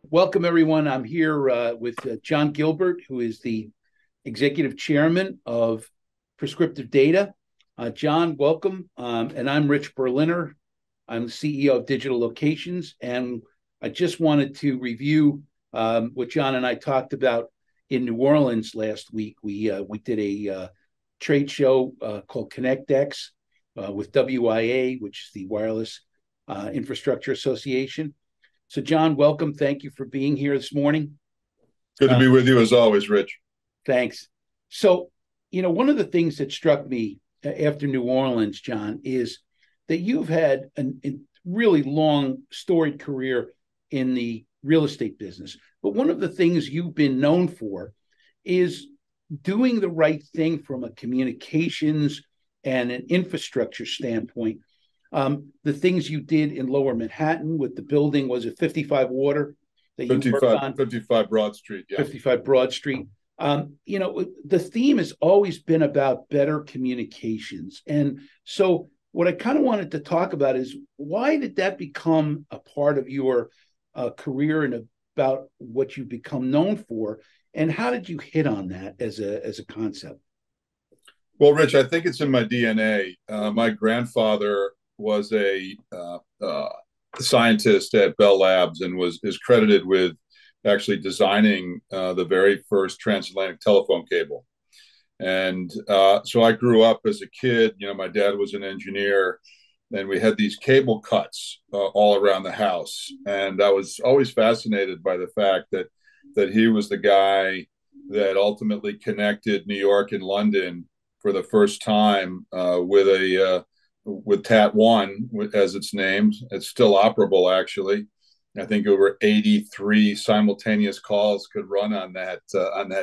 Welcome, everyone. I'm here with John Gilbert, who is the executive chairman of Prescriptive Data. John, welcome. And I'm Rich Berliner. I'm the CEO of Digital Locations. And I just wanted to review what John and I talked about in New Orleans last week. We did a trade show called ConnectX with WIA, which is the Wireless Infrastructure Association. So, John, welcome. Thank you for being here this morning. Good to be with you as always, Rich. Thanks. So, one of the things that struck me after New Orleans, John, is that you've had a really long, storied career in the real estate business. But one of the things you've been known for is doing the right thing from a communications and an infrastructure standpoint. The things you did in Lower Manhattan with the building, was it 55 Water that you worked on? 55 Broad Street, yeah. 55 Broad Street. The theme has always been about better communications. And so what I kind of wanted to talk about is, why did that become a part of your career and about what you've become known for? And how did you hit on that as a concept? Well, Rich, I think it's in my DNA. My grandfather was a scientist at Bell Labs and is credited with actually designing the very first transatlantic telephone cable. And so I grew up as a kid. My dad was an engineer, and we had these cable cuts all around the house. And I was always fascinated by the fact that he was the guy that ultimately connected New York and London for the first time with TAT One, as it's named. It's still operable, actually. I think over 83 simultaneous calls could run on that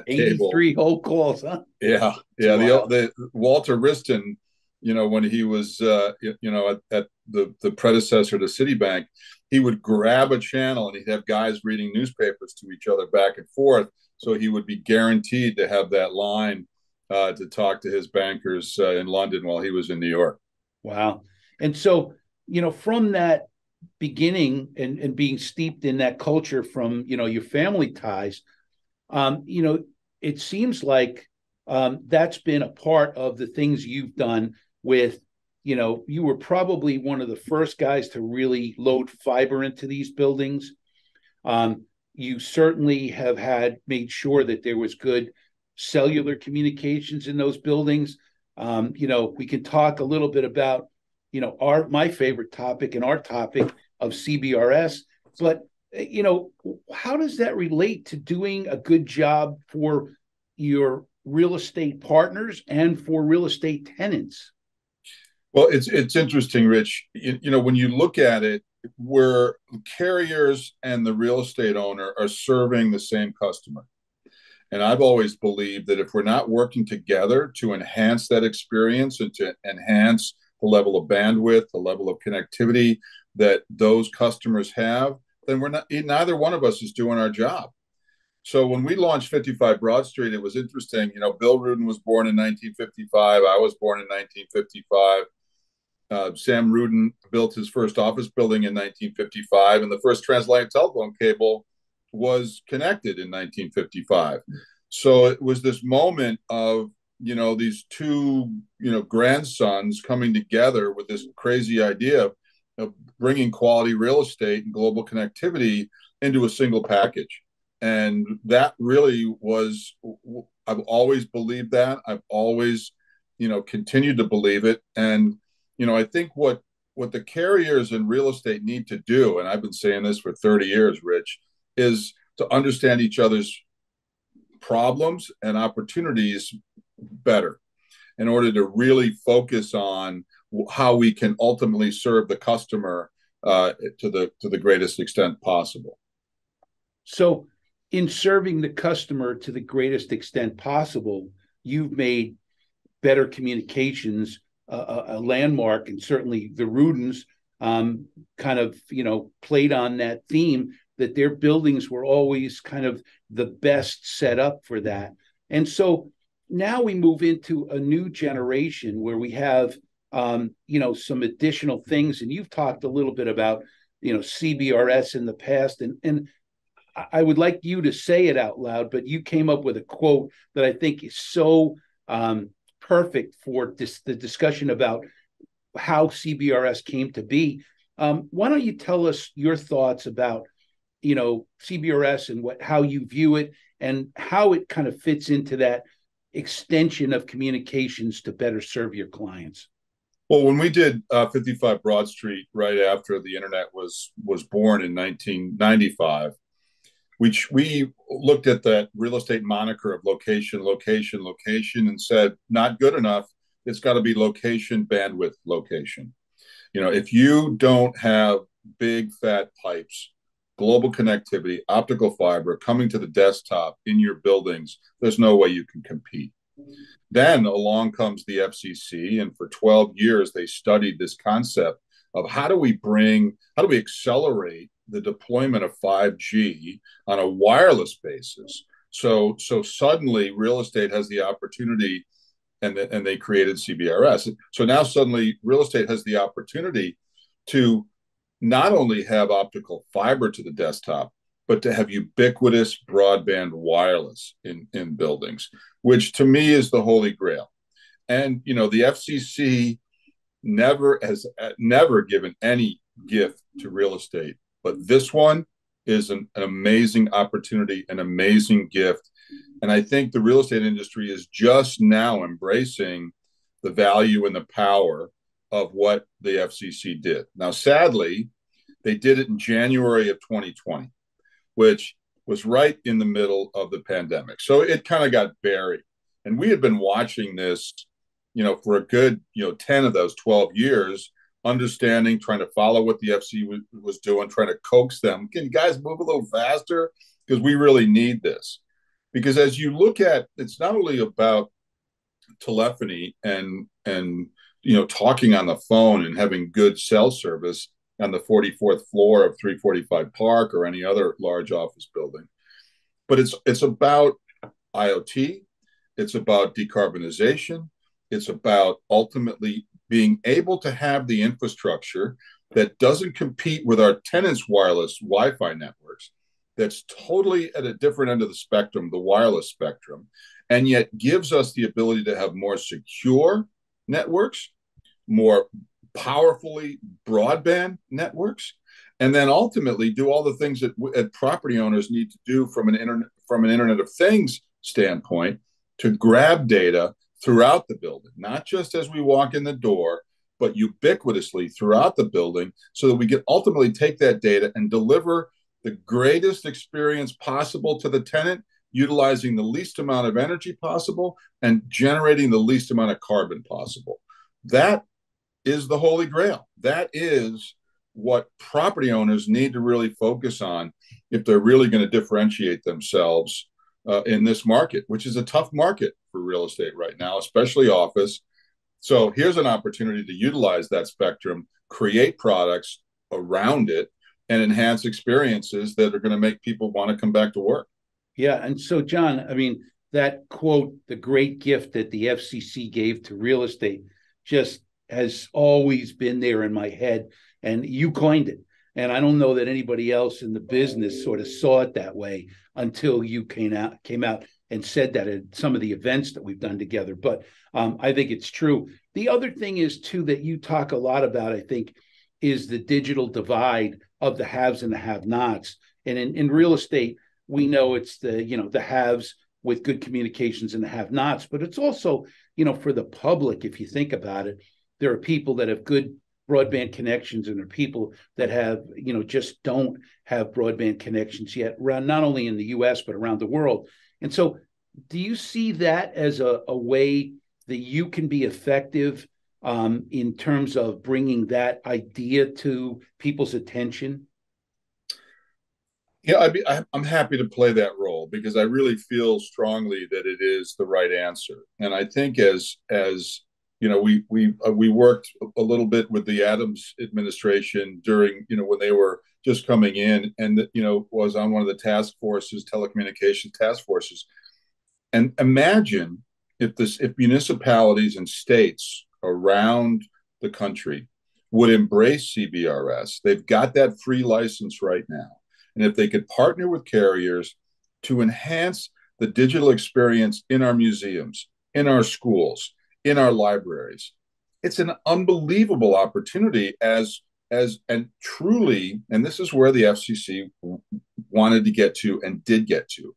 cable. 83 whole calls, huh? Yeah. The Walter Wriston, when he was at the predecessor to Citibank, he would grab a channel and he'd have guys reading newspapers to each other back and forth. So he would be guaranteed to have that line to talk to his bankers in London while he was in New York. Wow. And so, from that beginning and being steeped in that culture from, your family ties, it seems like that's been a part of the things you've done with, you were probably one of the first guys to really load fiber into these buildings. You certainly have made sure that there was good cellular communications in those buildings. We can talk a little bit about, my favorite topic and our topic of CBRS, but, how does that relate to doing a good job for your real estate partners and for real estate tenants? Well, it's interesting, Rich. When you look at it, where carriers and the real estate owner are serving the same customer. And I've always believed that if we're not working together to enhance that experience and to enhance the level of bandwidth, the level of connectivity that those customers have, then neither one of us is doing our job. So when we launched 55 Broad Street, it was interesting. Bill Rudin was born in 1955. I was born in 1955. Sam Rudin built his first office building in 1955, and the first transatlantic telephone cable was connected in 1955. So it was this moment of, these two, grandsons coming together with this crazy idea of bringing quality real estate and global connectivity into a single package. And that really was, I've always believed that. I've always, continued to believe it. And, I think what the carriers in real estate need to do, and I've been saying this for 30 years, Rich, is to understand each other's problems and opportunities better in order to really focus on how we can ultimately serve the customer to the greatest extent possible. So in serving the customer to the greatest extent possible, you've made better communications a landmark, and certainly the Rudins kind of, played on that theme, that their buildings were always kind of the best set up for that. And so now we move into a new generation where we have, some additional things. And you've talked a little bit about, CBRS in the past. And I would like you to say it out loud, but you came up with a quote that I think is so perfect for the discussion about how CBRS came to be. Why don't you tell us your thoughts about CBRS and how you view it and how it kind of fits into that extension of communications to better serve your clients? Well, when we did 55 Broad Street right after the internet was born in 1995, we looked at that real estate moniker of location, location, location, and said, not good enough. It's got to be location, bandwidth, location. If you don't have big fat pipes, global connectivity, optical fiber coming to the desktop in your buildings, there's no way you can compete. Then along comes the FCC, and for 12 years they studied this concept of how do we accelerate the deployment of 5G on a wireless basis. So suddenly real estate has the opportunity, and they created CBRS. So now suddenly real estate has the opportunity to not only have optical fiber to the desktop, but to have ubiquitous broadband wireless in buildings, which to me is the holy grail. And the FCC has never given any gift to real estate, but this one is an amazing opportunity, an amazing gift. And I think the real estate industry is just now embracing the value and the power of what the FCC did. Now, sadly, they did it in January of 2020, which was right in the middle of the pandemic. So it kind of got buried. And we had been watching this, for a good, 10 of those 12 years, understanding, trying to follow what the FCC was doing, trying to coax them. Can you guys move a little faster? Because we really need this. Because as you look at, it's not only about telephony and talking on the phone and having good cell service on the 44th floor of 345 Park or any other large office building, but it's about IoT, it's about decarbonization, it's about ultimately being able to have the infrastructure that doesn't compete with our tenants' wireless Wi-Fi networks, that's totally at a different end of the spectrum, the wireless spectrum, and yet gives us the ability to have more secure networks, more powerfully broadband networks, and then ultimately do all the things that property owners need to do from an Internet of Things standpoint to grab data throughout the building, not just as we walk in the door, but ubiquitously throughout the building, so that we can ultimately take that data and deliver the greatest experience possible to the tenant, utilizing the least amount of energy possible and generating the least amount of carbon possible. That is the holy grail. That is what property owners need to really focus on if they're really going to differentiate themselves in this market, which is a tough market for real estate right now, especially office. So here's an opportunity to utilize that spectrum, create products around it, and enhance experiences that are going to make people want to come back to work. Yeah. And so, John, I mean, that quote, the great gift that the FCC gave to real estate, just has always been there in my head. And you coined it. And I don't know that anybody else in the business sort of saw it that way until you came out and said that at some of the events that we've done together. But I think it's true. The other thing is, too, that you talk a lot about, I think, is the digital divide of the haves and the have-nots. And in real estate, we know it's the haves with good communications and the have-nots, but it's also, for the public, if you think about it, there are people that have good broadband connections, and there are people that have, just don't have broadband connections yet, around, not only in the US, but around the world. And so do you see that as a way that you can be effective in terms of bringing that idea to people's attention? Yeah, I'm happy to play that role because I really feel strongly that it is the right answer. And I think as we worked a little bit with the Adams administration during when they were just coming in, and was on one of the telecommunications task forces. And imagine if municipalities and states around the country would embrace CBRS. They've got that free license right now. And if they could partner with carriers to enhance the digital experience in our museums, in our schools, in our libraries, it's an unbelievable opportunity and truly, and this is where the FCC wanted to get to and did get to,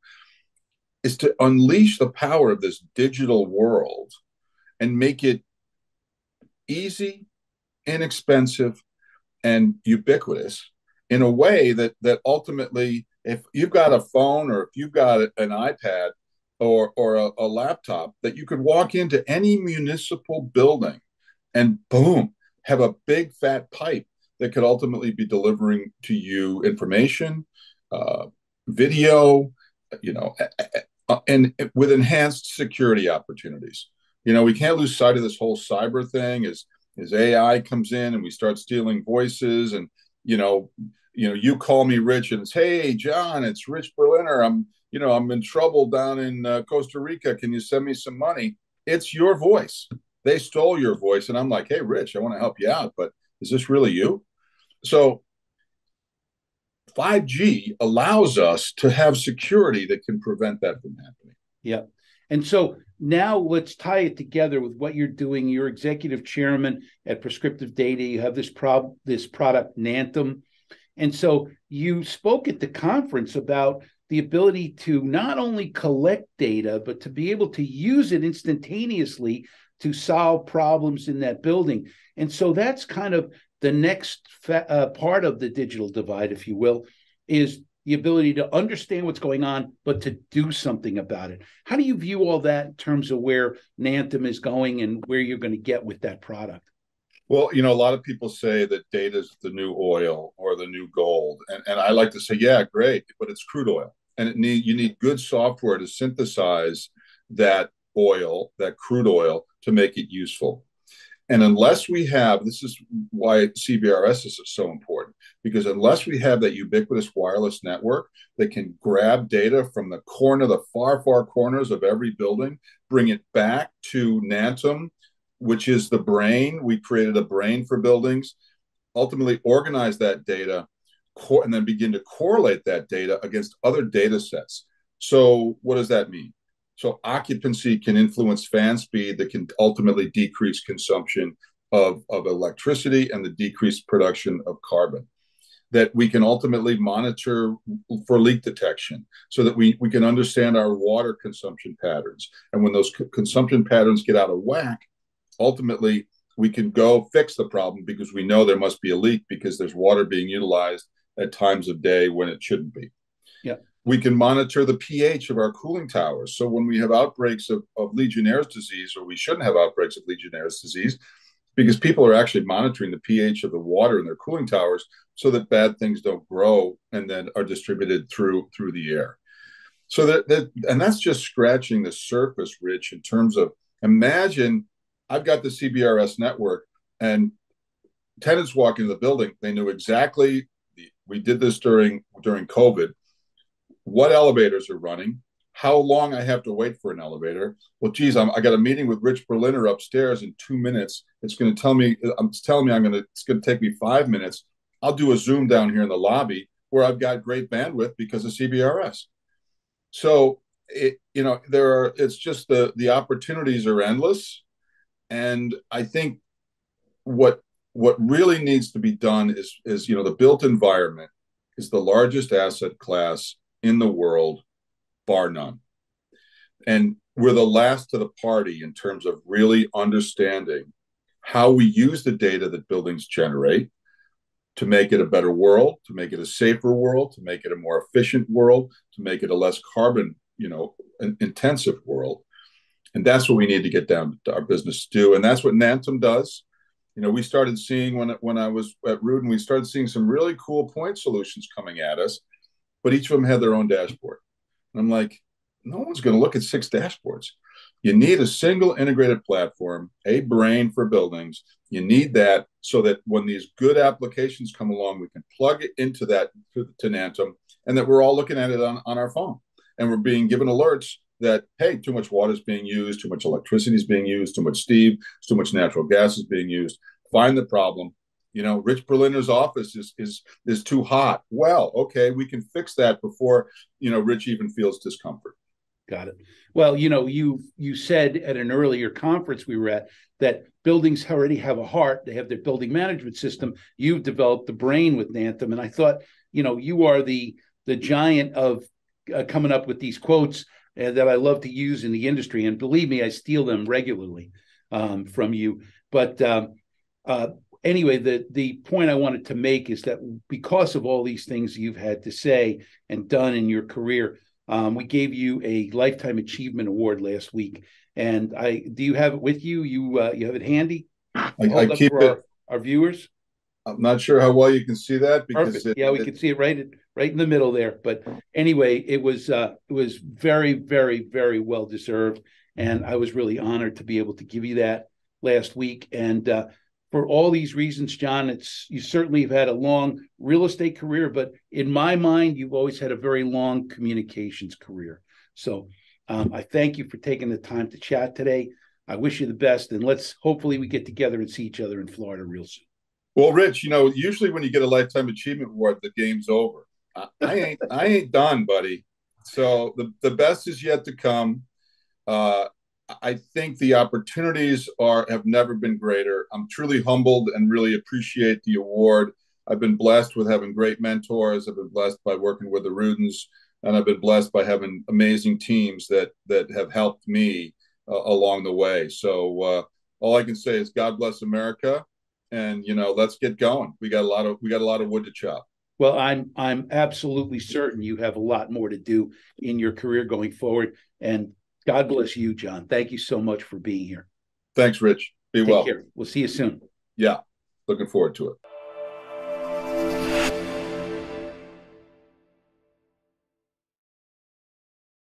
is to unleash the power of this digital world and make it easy, inexpensive, and ubiquitous in a way that ultimately, if you've got a phone or if you've got an iPad or a laptop, that you could walk into any municipal building and boom, have a big fat pipe that could ultimately be delivering to you information, video, you know, and with enhanced security opportunities. You know, we can't lose sight of this whole cyber thing as AI comes in and we start stealing voices and, you call me Rich and it's, hey, John, it's Rich Berliner. I'm in trouble down in Costa Rica. Can you send me some money? It's your voice. They stole your voice. And I'm like, hey, Rich, I want to help you out, but is this really you? So 5G allows us to have security that can prevent that from happening. Yeah. And so now let's tie it together with what you're doing. You're executive chairman at Prescriptive Data. You have this product, Nantum. And so you spoke at the conference about the ability to not only collect data, but to be able to use it instantaneously to solve problems in that building. And so that's kind of the next part of the digital divide, if you will, is the ability to understand what's going on, but to do something about it. How do you view all that in terms of where Nantum is going and where you're going to get with that product? Well, a lot of people say that data is the new oil or the new gold. And I like to say, yeah, great, but it's crude oil. And you need good software to synthesize that oil, that crude oil, to make it useful. And unless we have, this is why CBRS is so important, because unless we have that ubiquitous wireless network that can grab data from the far, far corners of every building, bring it back to Nantum, which is the brain. We created a brain for buildings, ultimately organize that data, and then begin to correlate that data against other data sets. So what does that mean? So occupancy can influence fan speed that can ultimately decrease consumption of electricity and the decreased production of carbon. That we can ultimately monitor for leak detection so that we can understand our water consumption patterns. And when those consumption patterns get out of whack, ultimately we can go fix the problem because we know there must be a leak because there's water being utilized at times of day when it shouldn't be. Yeah. We can monitor the pH of our cooling towers. So when we have outbreaks of Legionnaire's disease, or we shouldn't have outbreaks of Legionnaire's disease, because people are actually monitoring the pH of the water in their cooling towers so that bad things don't grow and then are distributed through the air. So and that's just scratching the surface, Rich, in terms of, imagine I've got the CBRS network and tenants walk into the building. They knew exactly, we did this during COVID, what elevators are running, how long I have to wait for an elevator. Well, geez, I got a meeting with Rich Berliner upstairs in 2 minutes. It's going to tell me, it's going to take me 5 minutes. I'll do a Zoom down here in the lobby where I've got great bandwidth because of CBRS. So, it's just the opportunities are endless. And I think what really needs to be done is the built environment is the largest asset class in the world, bar none. And we're the last to the party in terms of really understanding how we use the data that buildings generate to make it a better world, to make it a safer world, to make it a more efficient world, to make it a less carbon, intensive world. And that's what we need to get down to our business to do. And that's what Nantum does. We started seeing when I was at Rudin, we started seeing some really cool point solutions coming at us, but each of them had their own dashboard. And I'm like, no one's going to look at 6 dashboards. You need a single integrated platform, a brain for buildings. You need that so that when these good applications come along, we can plug it into that to Nantum, and that we're all looking at it on our phone. And we're being given alerts that, hey, too much water is being used, too much electricity is being used, too much steam, too much natural gas is being used. Find the problem, Rich Berliner's office is too hot. Well, okay, we can fix that before Rich even feels discomfort. Got it. Well, you said at an earlier conference we were at that buildings already have a heart. They have their building management system. You've developed the brain with Nantum, and I thought, you are the giant of coming up with these quotes that I love to use in the industry. And believe me, I steal them regularly from you. But anyway, the point I wanted to make is that because of all these things you've had to say and done in your career, we gave you a Lifetime Achievement Award last week. And do you have it with you? You have it handy? I keep for it. our viewers. I'm not sure how well you can see that because Perfect. Yeah, we can see it right in the middle there. But anyway, it was very, very, very well deserved, and I was really honored to be able to give you that last week. And for all these reasons, John, you certainly have had a long real estate career, but in my mind, you've always had a very long communications career. So I thank you for taking the time to chat today. I wish you the best, and hopefully we get together and see each other in Florida real soon. Well, Rich, usually when you get a Lifetime Achievement Award, the game's over. I ain't done, buddy. So the best is yet to come. I think the opportunities have never been greater. I'm truly humbled and really appreciate the award. I've been blessed with having great mentors. I've been blessed by working with the Rudens, and I've been blessed by having amazing teams that have helped me along the way. So all I can say is God bless America, and let's get going. We got a lot of wood to chop. Well, I'm absolutely certain you have a lot more to do in your career going forward, and God bless you, John. Thank you so much for being here. Thanks, Rich. Be well. Take care. We'll see you soon. Yeah, looking forward to it.